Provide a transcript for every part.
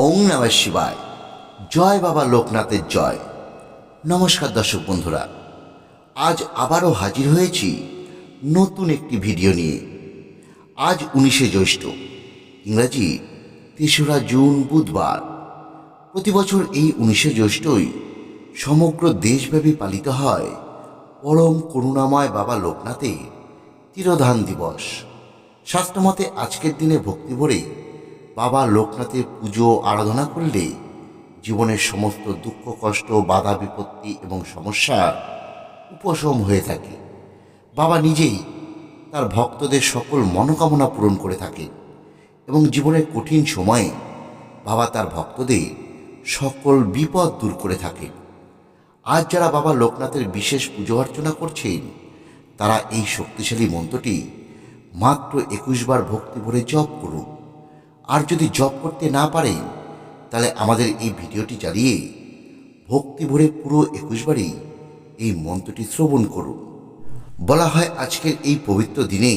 ওং নমঃ শিবায়। জয় বাবা লোকনাথের জয়। নমস্কার দর্শক বন্ধুরা, আজ আবারও হাজির হয়েছি নতুন একটি ভিডিও নিয়ে। আজ 19শে জ্যৈষ্ঠ, ইংরাজি 3রা জুন, বুধবার। প্রতি বছর এই 19শে জ্যৈষ্ঠই সমগ্র দেশব্যাপী পালিত হয় পরম করুণাময় বাবা লোকনাথের তিরোধান দিবস। শাস্ত্রমতে আজকের দিনে ভক্তি ভরে বাবা লোকনাথের পুজো আরাধনা করলে জীবনের সমস্ত দুঃখ, কষ্ট, বাধা, বিপত্তি এবং সমস্যার উপশম হয়ে থাকে। বাবা নিজেই তার ভক্তদের সকল মনোকামনা পূরণ করে থাকেন এবং জীবনের কঠিন সময়ে বাবা তার ভক্তদের সকল বিপদ দূর করে থাকেন। আজ যারা বাবা লোকনাথের বিশেষ পুজো অর্চনা করছেন, তারা এই শক্তিশালী মন্ত্রটি মাত্র 21 বার ভক্তি ভরে জপ করুন। আর যদি জপ করতে না পারেন, তাহলে আমাদের এই ভিডিওটি চালিয়ে ভক্তি ভরে পুরো 21 বারই এই মন্ত্রটি শ্রবণ করুন। বলা হয় আজকের এই পবিত্র দিনে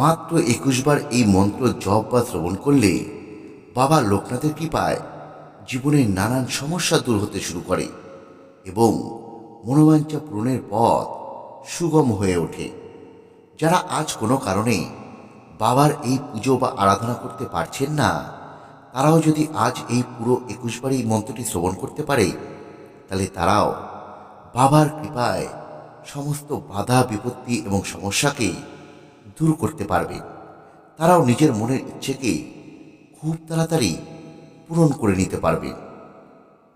মাত্র 21 বার এই মন্ত্র জপ বা শ্রবণ করলে বাবা লোকনাথের কৃপায় জীবনের নানান সমস্যা দূর হতে শুরু করে এবং মনোবাঞ্ছা পূরণের পথ সুগম হয়ে ওঠে। যারা আজ কোনো কারণে বাবার এই পুজো বা আরাধনা করতে পারছেন না, তারাও যদি আজ এই পুরো 21 বার এই মন্ত্রটি শ্রবণ করতে পারে, তাহলে তারাও বাবার কৃপায় সমস্ত বাধা, বিপত্তি এবং সমস্যাকে দূর করতে পারবে। তারাও নিজের মনের ইচ্ছেকে খুব তাড়াতাড়ি পূরণ করে নিতে পারবে।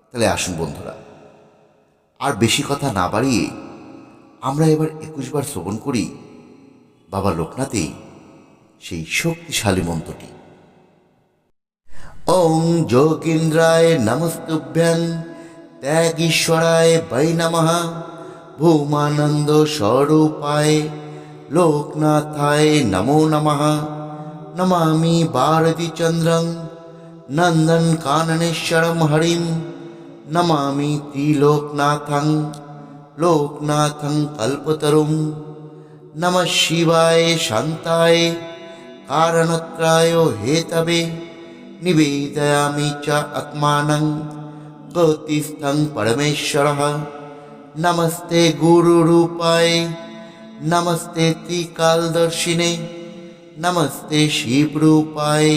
তাহলে আসুন বন্ধুরা, আর বেশি কথা না বাড়িয়ে আমরা এবার 21 বার শ্রবণ করি বাবা লোকনাথে সেই শক্তিশালী মন্ত্রটি। ওং যোগীন্দ্রায় নমস্তুভ্যং ত্যাগীশ্বরায় বৈ নমঃ ভূমানন্দ স্বরূপায় লোকনাথায় নমো নমঃ নমামি ভারতী চন্দ্রং নন্দন কাননেশ্বরম হরিম নমামি ত্রিলোকনাথং লোকনাথং কল্পতরুম নমঃ শিবায় শান্তায় কারণত্রায় হেতবে নিবেদয়ামি চ আত্মানং গতিস্থং পরমেশ্বরঃ নমস্তে গুরুরূপায় নমস্তে ত্রিকালদর্শিনে নমস্তে শিবরূপায়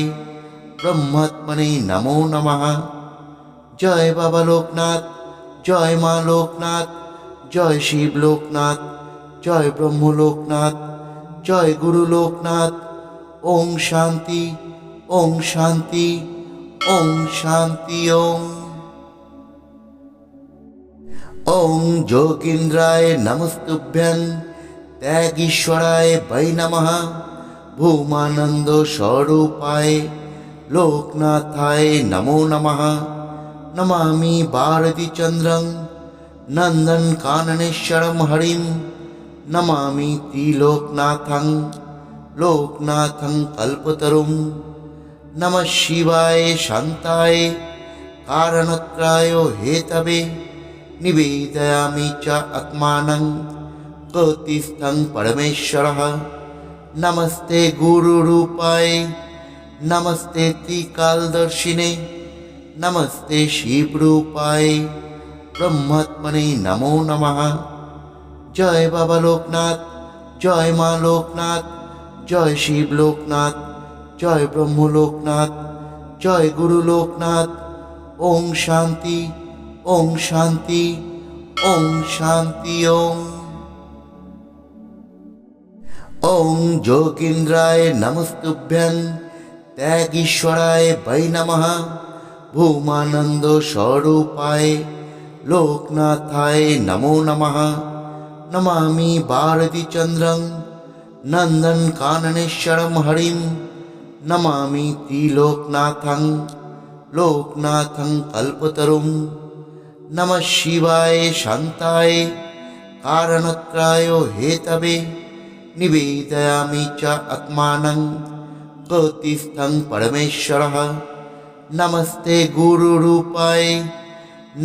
ব্রহ্মাত্মনে নমো নমঃ। জয় বাবা লোকনাথ, জয় মা লোকনাথ, জয় শিব লোকনাথ, জয় ব্রহ্ম লোকনাথ, জয় গুরু লোকনাথ। ওং শান্তি, ওং শান্তি, ওং শান্তি। ওং ওং যোগীন্দ্রায় নমস্তুভ্যং ত্যাগীশ্বরায় বৈ নমঃ ভূমানন্দ স্বরূপায় লোকনাথায় নমো নমঃ নমামি ভারতী চন্দ্রং নন্দন কাননেশ্বরম হরিম নমামি ত্রিলোকনাথং লোকনাথং কল্পতরুম নমঃ শিবায় শান্তায় কারণত্রায় হেতবে নিবেদয়ামি চ আত্মানং গতিস্থং পরমেশ্বরঃ নমস্তে গুরুরূপায় নমস্তে ত্রিকালদর্শিনে নমস্তে শিবরূপায় ব্রহ্মাত্মনে নমো নমঃ। জয় বাবা লোকনাথ, জয় মা লোকনাথ, জয় শিব লোকনাথ, জয় ব্রহ্ম লোকনাথ, জয় গুরু লোকনাথ। ওং শান্তি, ওং শান্তি, ওং শান্তি। ওং ওং যোগীন্দ্রায় নমস্তুভ্যং ত্যাগীশ্বরায় বৈ নমঃ ভূমানন্দ স্বরূপায় লোকনাথায় নমো নমঃ নমামি ভারতী চন্দ্রং নন্দন কাননেশ্বরম হরিম নমামি ত্রিলোকনাথং লোকনাথং কল্পতরুম নমঃ শিবায় শান্তায় কারণত্রায় হেতবে নিবেদয়ামি চ আত্মানং গতিস্থং পরমেশ্বরঃ নমস্তে গুরুরূপায়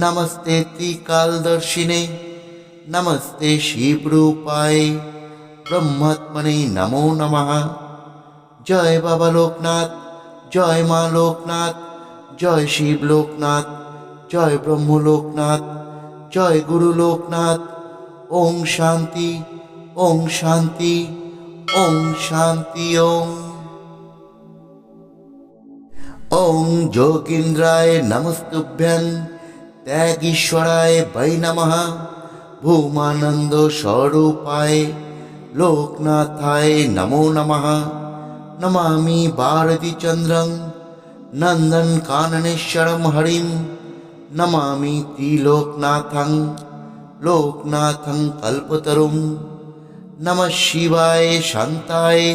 নমস্তে ত্রিকালদর্শিনে নমস্তে শিবরূপায় ব্রহ্মাত্মনে নমো নমঃ। জয় বাবা লোকনাথ, জয় মা লোকনাথ, জয় শিব লোকনাথ, জয় ব্রহ্ম লোকনাথ, জয় গুরু লোকনাথ। ওং শান্তি, ওং শান্তি, ওং শান্তি। ওং ওং যোগীন্দ্রায় নমস্তুভ্যং ত্যাগীশ্বরায় বৈ নমঃ। ভূমানন্দ স্বরূপায় লোকনাথায় নমো নমঃ। নমামি ভারতীচন্দ্রং নন্দন কাননেশ্বরম হরিম। নমামি ত্রিলোকনাথং লোকনাথং কল্পতরুম। নমঃ শিবায় শান্তায়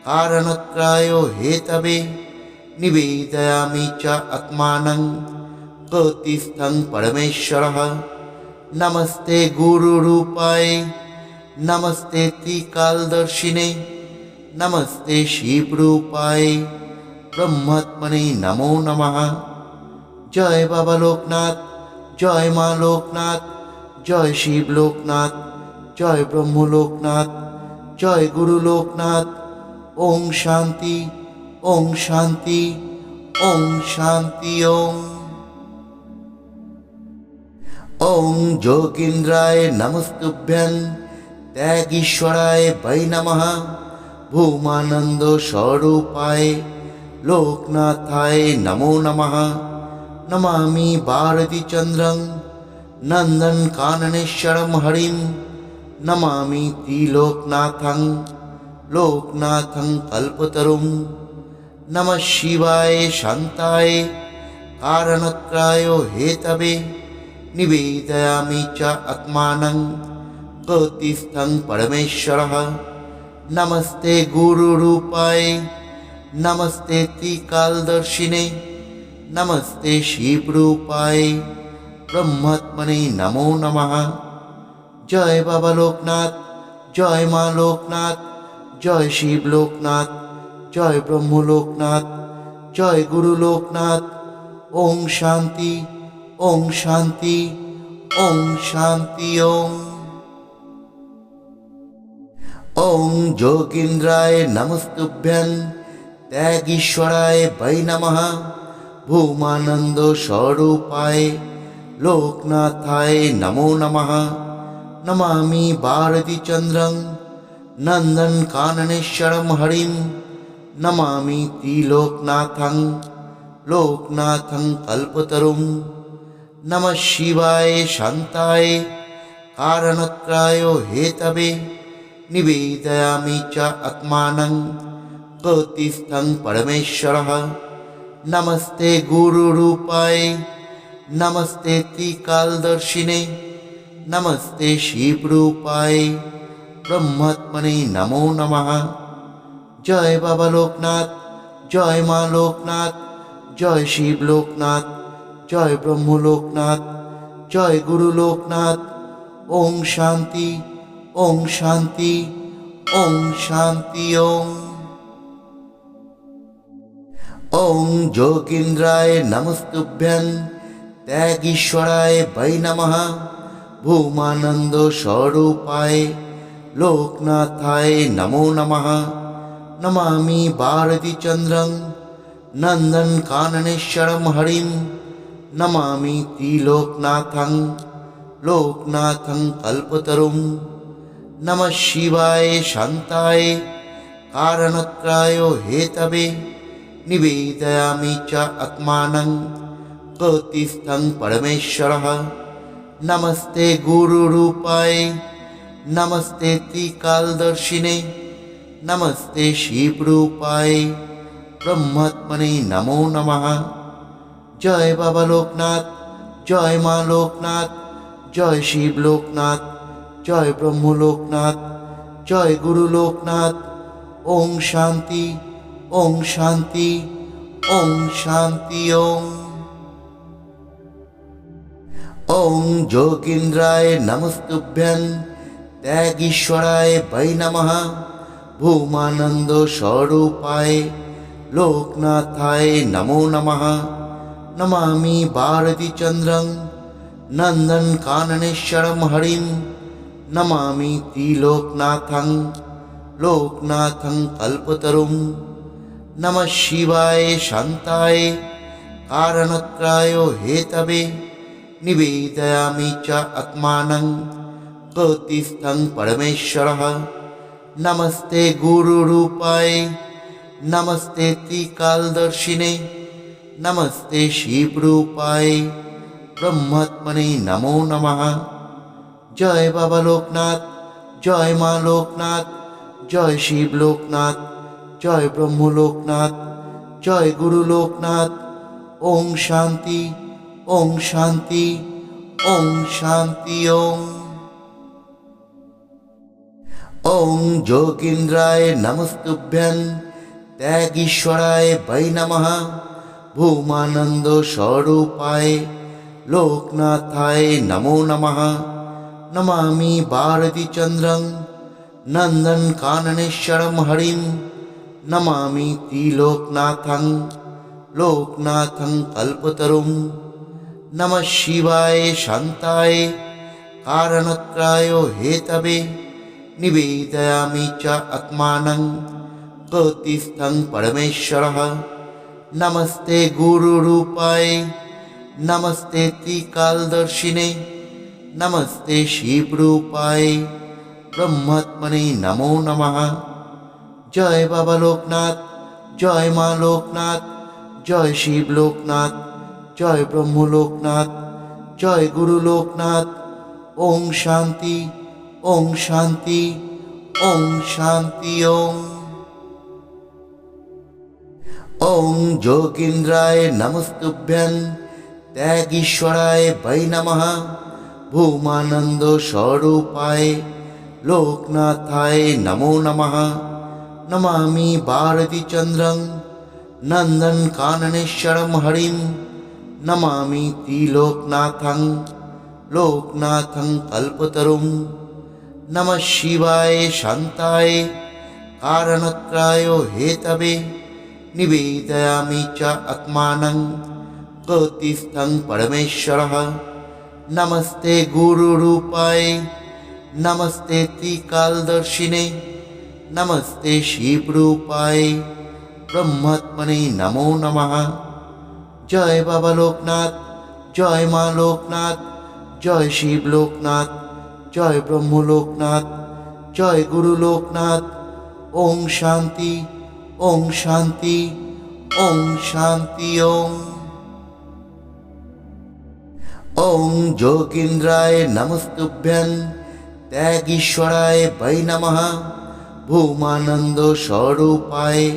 কারণত্রায় হেতবে। নিবেদয়ামি চ আত্মানং জ্যোতিস্থং পরমেশ্বরः। নমস্তে গুরুরূপায় নমস্তে ত্রিকালদর্শিনে। নমস্তে শিবরূপায় ব্রহ্মাত্মনে নমো নমঃ। জয় বাবা লোকনাথ, জয় মা লোকনাথ, জয় শিব লোকনাথ, জয় ব্রহ্ম লোকনাথ, জয় গুরু লোকনাথ। ওং শান্তি, ওং শান্তি, ওং শান্তি। ওং ওং যোগীন্দ্রায় নমস্তুভ্যং ত্যাগীশ্বরায় বৈ নমঃ। ভূমানন্দ স্বরূপায় লোকনাথায় নমো নমঃ। নমামি ভারতীচন্দ্রং নন্দন কাননেশ্বরম হরিম। নমামি ত্রিলোকনাথং লোকনাথং কল্পতরুম। নমঃ শিবায় শান্তায় কারণত্রায় হেতবে। নিবেদয়ামি চ আত্মানং জ্যোতিস্থং পরমেশ্বরः। নমস্তে গুরুরূপায় নমস্তে ত্রিকালদর্শিনে। নমস্তে শিবরূপায় ব্রহ্মাত্মনে নমো নমঃ। জয় বাবা লোকনাথ, জয় মা লোকনাথ, জয় শিব লোকনাথ, জয় ব্রহ্ম লোকনাথ, জয় গুরু লোকনাথ। ওং শান্তি, ওং শান্তি, ওং শান্তি। ওং ওং যোগীন্দ্রায় নমস্তুভ্যং ত্যাগীশ্বরায় বৈ নমঃ। ভূমানন্দ স্বরূপায় লোকনাথায় নমো নমঃ। নমামি ভারতীচন্দ্রং নন্দন কাননেশ্বরম হরিম। নমামি ত্রিলোকনাথং লোকনাথং কল্পতরুম। নমঃ শিবায় শান্তায় কারণত্রায় হেতবে। নিবেদয়ামি চ আত্মানং জ্যোতিস্থং পরমেশ্বরः। নমস্তে গুরুরূপায় নমস্তে ত্রিকালদর্শিনে। নমস্তে শিবরূপায় ব্রহ্মাত্মনে নমো নমঃ। জয় বাবা লোকনাথ, জয় মা লোকনাথ, জয় শিব লোকনাথ, জয় ব্রহ্ম লোকনাথ, জয় গুরু লোকনাথ। ওং শান্তি, ওং শান্তি, ওং শান্তি। ওং ওং যোগীন্দ্রায় নমস্তুভ্যং ত্যাগীশ্বরায় বৈ নমঃ। ভূমানন্দ স্বরূপায় লোকনাথায় নমো নমঃ। নমামি ভারতীচন্দ্রং নন্দন কাননেশ্বরম হরিম। নমামি ত্রিলোকনাথং লোকনাথং কল্পতরুম। নমঃ শিবায় শান্তায় কারণত্রায় হেতবে। নিবেদয়ামি চ আত্মানং জ্যোতিস্থং পরমেশ্বরः। নমস্তে গুরুরূপায় নমস্তে ত্রিকালদর্শিনে। নমস্তে শিবরূপায় ব্রহ্মাত্মনে নমো নমঃ। জয় বাবা লোকনাথ, জয় মা লোকনাথ, জয় শিব লোকনাথ, জয় ব্রহ্ম লোকনাথ, জয় গুরু লোকনাথ। ওং শান্তি, ওং শান্তি, ওং শান্তি। ওং ওং যোগীন্দ্রায় নমস্তুভ্যং ত্যাগীশ্বরায় বৈ নমঃ। ভূমানন্দ স্বরূপায় লোকনাথায় নমো নমঃ। নমামি ভারতীচন্দ্রং নন্দন কাননেশ্বরম হরিম। নমামি ত্রিলোকনাথং লোকনাথং কল্পতরুম। নমঃ শিবায় শান্তায় कारणत्राय हेतवे निवेदयामि च आत्मानं प्रतिस्थं परमेश्वरः। नमस्ते गुरुरूपाय नमस्ते त्रिकालदर्शिने नमस्ते शिवरूपाय ब्रह्मात्मने नमो नमः। जय बाबा लोकनाथ, जय माँ लोकनाथ, जय शिव लोकनाथ, जय ब्रह्म लोकनाथ, जय गुरु लोकनाथ। ओम शांति, ओम शांति, ओम शांति। ओम जोगींद्राय नमस्तुभ्यं त्यागीश्वराय वै नमः। भूमानंद स्वरूपाय लोकनाथाय नमो नमः। नमामि भारती चंद्रं नंदन काननेश्वरं हरिं। नमामि त्रिलोकनाथं लोकनाथं कल्पतरुं। नमः शिवाय शांताय कारणत्राय हेतवे निवेदयामि च आत्मानं प्रतिस्थं परमेश्वरः। नमस्ते गुरुरूपाय नमस्ते त्रिकालदर्शिने नमस्ते शिवरूपाय ब्रह्मात्मने नमो नमः। जय बाबा लोकनाथ, जय माँ लोकनाथ, जय शिव लोकनाथ, जय ब्रह्म लोकनाथ, जय गुरु लोकनाथ। ओम शांति, ओम शांति, ओम शांति। ओम जोगींद्राय नमस्तुभ्यं त्यागीश्वराय वै नमः। भूमानंद स्वरूपाय लोकनाथाय नमो नमः। नमामि भारती चंद्रं नंदन काननेश्वरं हरिं। नमामि त्रिलोकनाथं लोकनाथं कल्पतरुं। नमः शिवाय शांताय कारणत्राय हेतवे निवेदयामि च आत्मानं प्रतिस्थं परमेश्वरः। नमस्ते गुरुरूपाय नमस्ते त्रिकालदर्शिने नमस्ते शिवरूपाय ब्रह्मात्मने नमो नमः। जय बाबा लोकनाथ, जय माँ लोकनाथ, जय शिव लोकनाथ, जय ब्रह्म लोकनाथ, जय गुरु लोकनाथ। ओम शांति, ओम शांति, ओम शांति। ओम जोगींद्राय नमस्तुभ्यं त्यागीश्वराय वै नमः। भूमानंद स्वरूपाय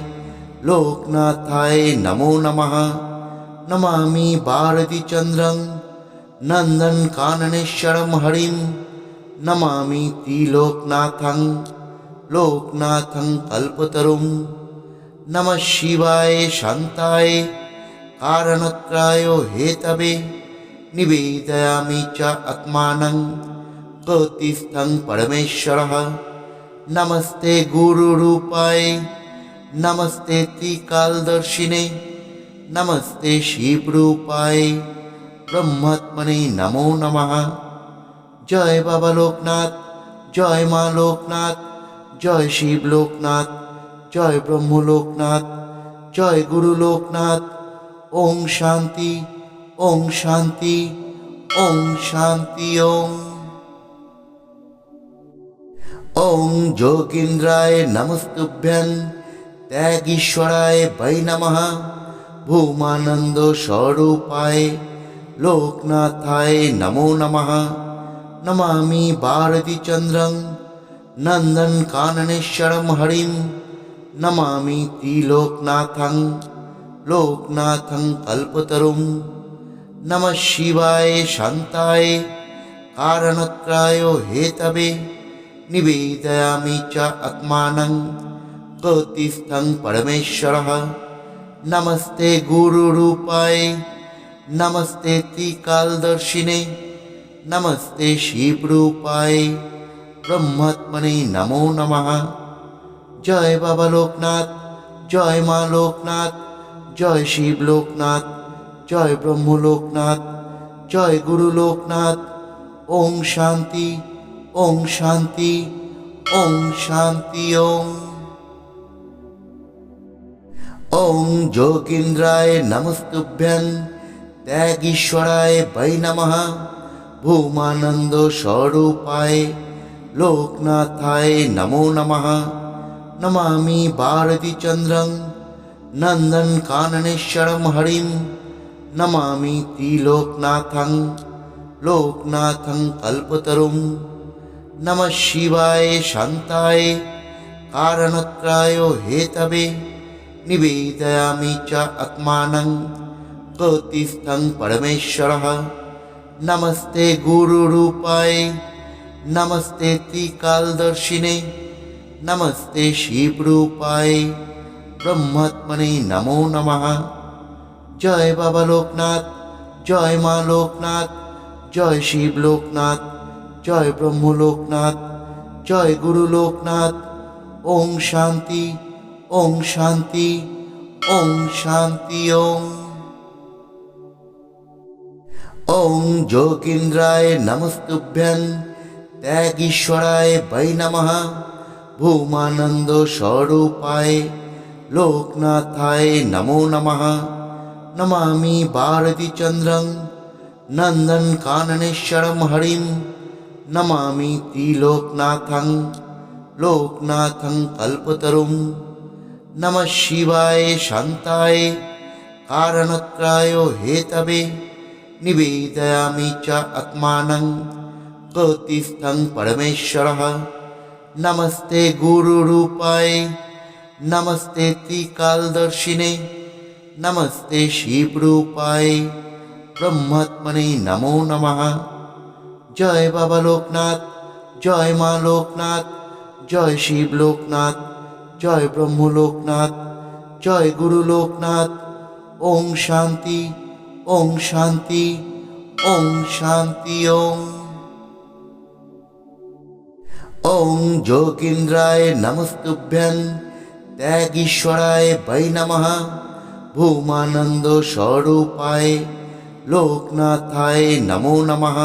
लोकनाथाय नमो नमः। नमामि भारती चंद्रं नंदन काननेश्वरं हरिं। नमामि त्रिलोकनाथं लोकनाथं कल्पतरुं। नमः शिवाय शांताय कारणत्राय हेतवे निवेदयामि च आत्मानं प्रतिस्थं परमेश्वरः। नमस्ते गुरुरूपाय नमस्ते त्रिकालदर्शिने नमस्ते शिवरूपाय ब्रह्मात्मने नमो नमः। जय बाबा लोकनाथ, जय माँ लोकनाथ, जय शिव लोकनाथ, जय ब्रह्म लोकनाथ, जय गुरु लोकनाथ। ओम शांति, ओम शांति, ओम शांति। ओम जोगींद्राय नमस्तुभ्यं त्यागीश्वराय वै नमः। भूमानंद स्वरूपाय लोकनाथाय नमो नमः। नमामि भारती चंद्रं नंदन काननेश्वरं हरिं। नमामि त्रिलोकनाथं लोकनाथं कल्पतरुं। नमः शिवाय शांताय कारणत्राय हेतवे निवेदयामि च आत्मानं प्रतिस्थं परमेश्वरः। नमस्ते गुरुरूपाय नमस्ते त्रिकालदर्शिने नमस्ते शिवरूपाय ब्रह्मात्मने नमो नमः। जय बाबा लोकनाथ, जय माँ लोकनाथ, जय शिव लोकनाथ, जय ब्रह्म लोकनाथ, जय गुरु लोकनाथ। ओम शांति, ओम शांति, ओम शांति। ওং যোগীন্দ্রায় নমস্তুভ্যং ত্যাগীশ্বরায় বৈ নমঃ ভূমানন্দ স্বরূপায় লোকনাথায় নমো নমঃ নমামি ভারতীচন্দ্রং নন্দন কাননেশ্বরম হরিম নমামি ত্রিলোকনাথং লোকনাথং কল্পতরুম নমঃ শিবায় শান্তায় কারণত্রায় হেতবে নিবেদয়ামি চ আত্মানং গতিস্থং পরমেশ্বরঃ নমস্তে গুরুরূপায় নমস্তে ত্রিকালদর্শিনে নমস্তে শিবরূপায় ব্রহ্মাত্মনে নমো নমঃ। জয় বাবা লোকনাথ, জয় মা লোকনাথ, জয় শিব লোকনাথ, জয় ব্রহ্ম লোকনাথ, জয় গুরু লোকনাথ। ওং শান্তি, ওং শান্তি, ওং শান্তি। ওং যোগীন্দ্রায় নমস্তুভ্যং ত্যাগীশ্বরায় বৈ নমঃ ভূমানন্দ স্বরূপায় লোকনাথায় নমো নমঃ নমামি ভারতীচন্দ্রং নন্দন কাননেশ্বরম হরিম নমামি ত্রিলোকনাথং লোকনাথং কল্পতরুম নমঃ শিবায় শান্তায় কারণত্রায় হেতবে নিবেদয়ামি চ আত্মানং গতিস্থং পরমেশ্বরঃ নমস্তে গুরুরূপায় নমস্তে ত্রিকালদর্শিনে নমস্তে শিবরূপায় ব্রহ্মাত্মনে নমো নমঃ। জয় বাবা লোকনাথ, জয় মা লোকনাথ, জয় শিব লোকনাথ, জয় ব্রহ্ম লোকনাথ, জয় গুরু লোকনাথ। ওং শান্তি, ওং শান্তি, ওং শান্তি। ওং যোগীন্দ্রায় নমস্তুভ্যং ত্যাগীশ্বরায় বৈ নমঃ ভূমানন্দ স্বরূপায় লোকনাথায় নমো নমঃ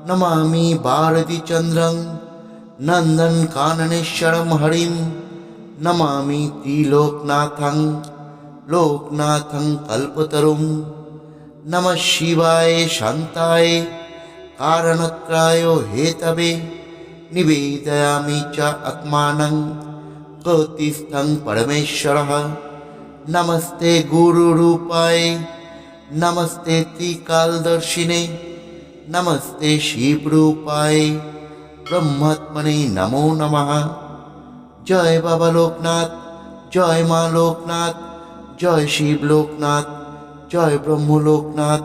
নমামি ভারতীচন্দ্রং নন্দন কাননেশ্বরম হরিম নমামি ত্রিলোকনাথং লোকনাথং কল্পতরুম নমঃ শিবায় শান্তায় কারণত্রায় হেতবে নিবেদয়ামি চ আত্মানং গতিস্থং পরমেশ্বরঃ নমস্তে গুরুরূপায় নমস্তে ত্রিকালদর্শিনে নমস্তে শিবরূপায় ব্রহ্মাত্মনে নমো নমঃ। জয় বাবা লোকনাথ, জয় মা লোকনাথ, জয় শিব লোকনাথ, জয় ব্রহ্ম লোকনাথ,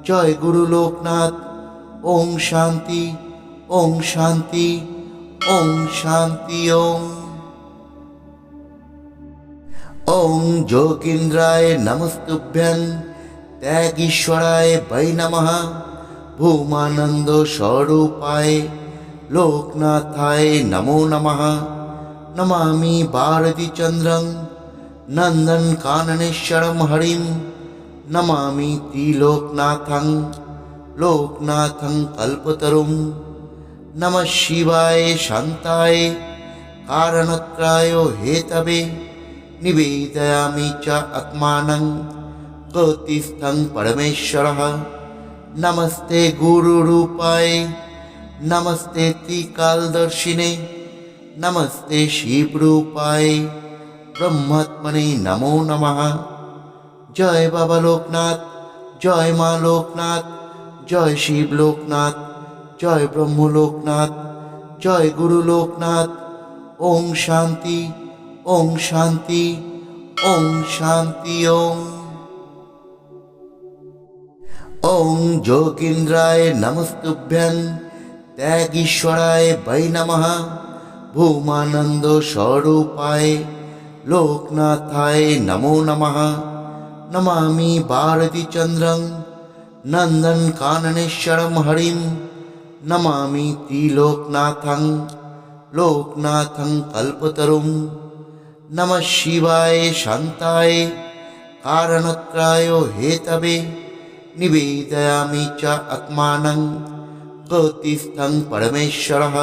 জয় গুরু লোকনাথ। ওং শান্তি, ওং শান্তি, ওং শান্তি। ওং যোগীন্দ্রায় নমস্তুভ্যং ত্যাগীশ্বরায় বৈ নমঃ ভূমানন্দ স্বরূপায় লোকনাথায় নমো নমঃ নমামি ভারতীচন্দ্রং নন্দন কাননেশ্বরম হরিম নমামি ত্রিলোকনাথং লোকনাথং কল্পতরুম নমঃ শিবায় শান্তায় কারণত্রায় হেতবে নিবেদয়ামি চ আত্মানং গতিস্থং পরমেশ্বরঃ নমস্তে গুরুরূপায় নমস্তে ত্রিকালদর্শিনে নমস্তে শিবরূপায় ব্রহ্মাত্মনে নমো নমঃ। জয় বাবা লোকনাথ, জয় মা লোকনাথ, জয় শিব লোকনাথ, জয় ব্রহ্ম লোকনাথ, জয় গুরু লোকনাথ। ওং শান্তি, ওং শান্তি, ওং শান্তি। ওং যোগীন্দ্রায় নমস্তুভ্যং ত্যাগীশ্বরায় বৈ নমঃ ভূমানন্দ স্বরূপায় লোকনাথায় নমো নমঃ নমামি ভারতীচন্দ্রং নন্দন কাননেশ্বরম হরিম নমামি ত্রিলোকনাথং লোকনাথং কল্পতরুম নমঃ শিবায় শান্তায় কারণত্রায় হেতবে নিবেদয়ামি চ আত্মানং গতিস্থং পরমেশ্বরঃ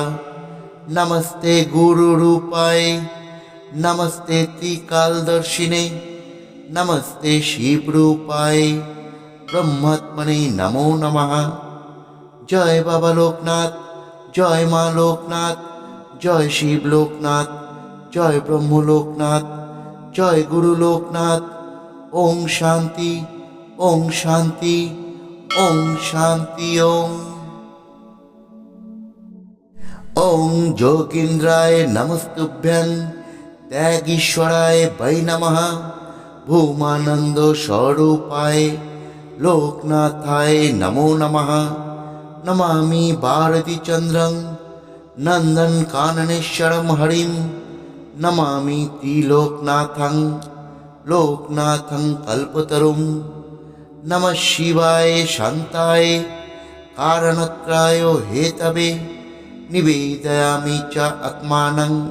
নমস্তে গুরুরূপায় নমস্তে ত্রিকালদর্শিনে नमस्ते शिवरूपाय ब्रह्मात्मने नमो नमः। जय बाबा लोकनाथ, जय माँ लोकनाथ, जय शिव लोकनाथ, जय ब्रह्म लोकनाथ, जय गुरु लोकनाथ। ओम शांति, ओम शांति, ओम शांति। ओम जोगीन्द्राय नमस्तुभ्यं त्यागीश्वराय वै नमः। भूमानंद स्वरूपाय लोकनाथाय नमो नमः। नमामि भारती चंद्रं नंदन काननेश्वरम हरिं। नमामि त्रिलोकनाथं लोकनाथं कल्पतरुं। नमः शिवाय शांताय कारणत्राय हेतवे। निवेदयामि च आत्मानं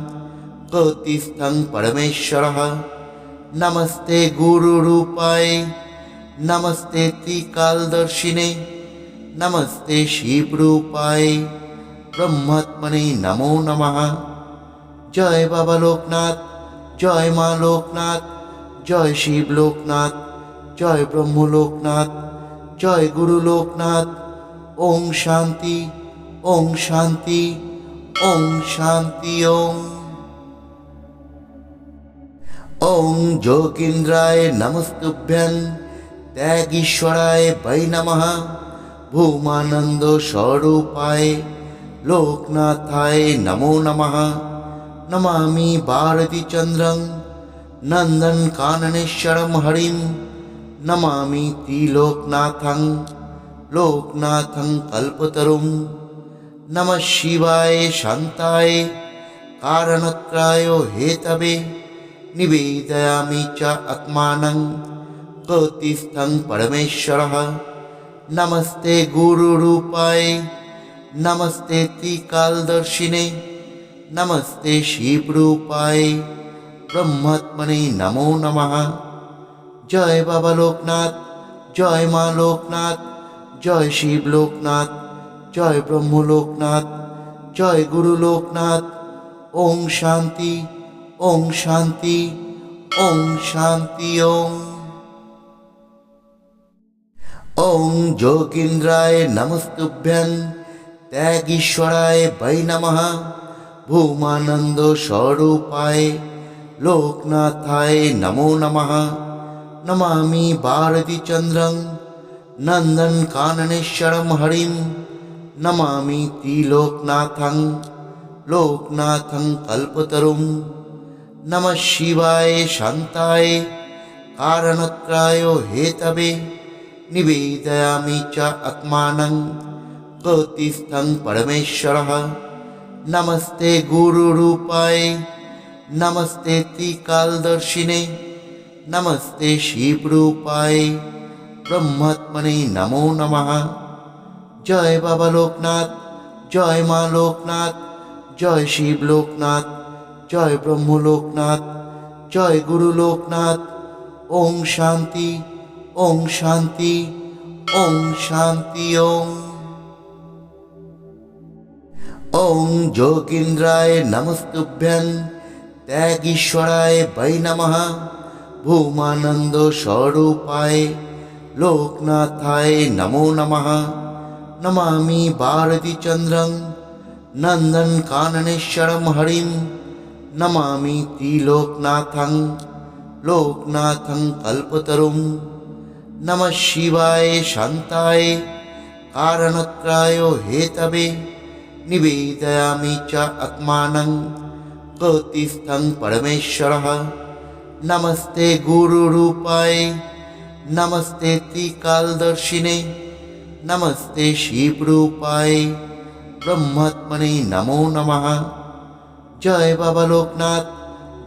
कतिस्थं परमेश्वरः। नमस्ते गुरुरूपाय, नमस्ते त्रिकालदर्शिने, नमस्ते शिवरूपाय ब्रह्मात्मने नमो नमः। जय बाबा लोकनाथ, जय माँ लोकनाथ, जय शिव लोकनाथ, जय ब्रह्म लोकनाथ, जय गुरु लोकनाथ। ओम शांति, ओम शांति, ओम शांति। ओम जोगीन्द्राय नमस्तुभ्यं त्यागीश्वराय वै नमः। भूमानंद स्वरूपाय लोकनाथाय नमो नमः। नमामि भारती चंद्रं नंदन काननेश्वरम हरिं। नमामि त्रिलोकनाथं लोकनाथं कल्पतरुं। नमः शिवाय शांताय कारणत्राय हेतवे। निवेदयामि च आत्मानं कतिस्थं परमेश्वरः। नमस्ते गुरुरूपाय, नमस्ते त्रिकालदर्शिने, नमस्ते शिवरूपाय ब्रह्मात्मने नमो नमः। जय बाबा लोकनाथ, जय माँ लोकनाथ, जय शिव लोकनाथ, जय ब्रह्म लोकनाथ, जय गुरु लोकनाथ। ओम शांति, ओम शांति, ओम शांति। ओम जोगीन्द्राय नमस्तुभ्यं त्यागीश्वराय वै नमः। भूमानंद स्वरूपाय लोकनाथाय नमो नमः। नमामि भारती चंद्रं नंदन काननेश्वरम हरिं। नमामि त्रिलोकनाथं लोकनाथं कल्पतरुं। नमः शिवाय शांताय कारणत्राय हेतवे। निवेदयामि च आत्मानं कतिस्थं परमेश्वरः। नमस्ते गुरुरूपाय, नमस्ते त्रिकालदर्शिने, नमस्ते शिवरूपाय ब्रह्मात्मने नमो नमः। जय बाबा लोकनाथ, जय माँ लोकनाथ, जय शिव लोकनाथ, जय ब्रह्म लोकनाथ, जय गुरु लोकनाथ। ओम शांति, ओम शांति, ओम शांति। ओम जोगीन्द्राय नमस्तुभ्यं त्यागीश्वराय वै नमः। भूमानंद स्वरूपाय लोकनाथाय नमो नमः। नमामि भारती चंद्रं नंदन काननेश्वरम हरिं। नमामि त्रिलोकनाथं लोकनाथं कल्पतरुं। नमः शिवाय शांताय कारणत्राय हेतवे। निवेदयामि च आत्मानं कतिस्थं परमेश्वरः। नमस्ते गुरुरूपाय, नमस्ते त्रिकालदर्शिने, नमस्ते शिवरूपाय ब्रह्मात्मने नमो नमः। जय बाबा लोकनाथ,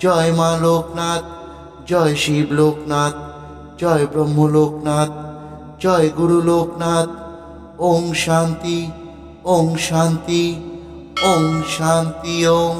जय माँ लोकनाथ, जय शिव लोकनाथ, जय ब्रह्म लोकनाथ, जय गुरु लोकनाथ। ओम शांति, ओम शांति, ओम शांति। ओम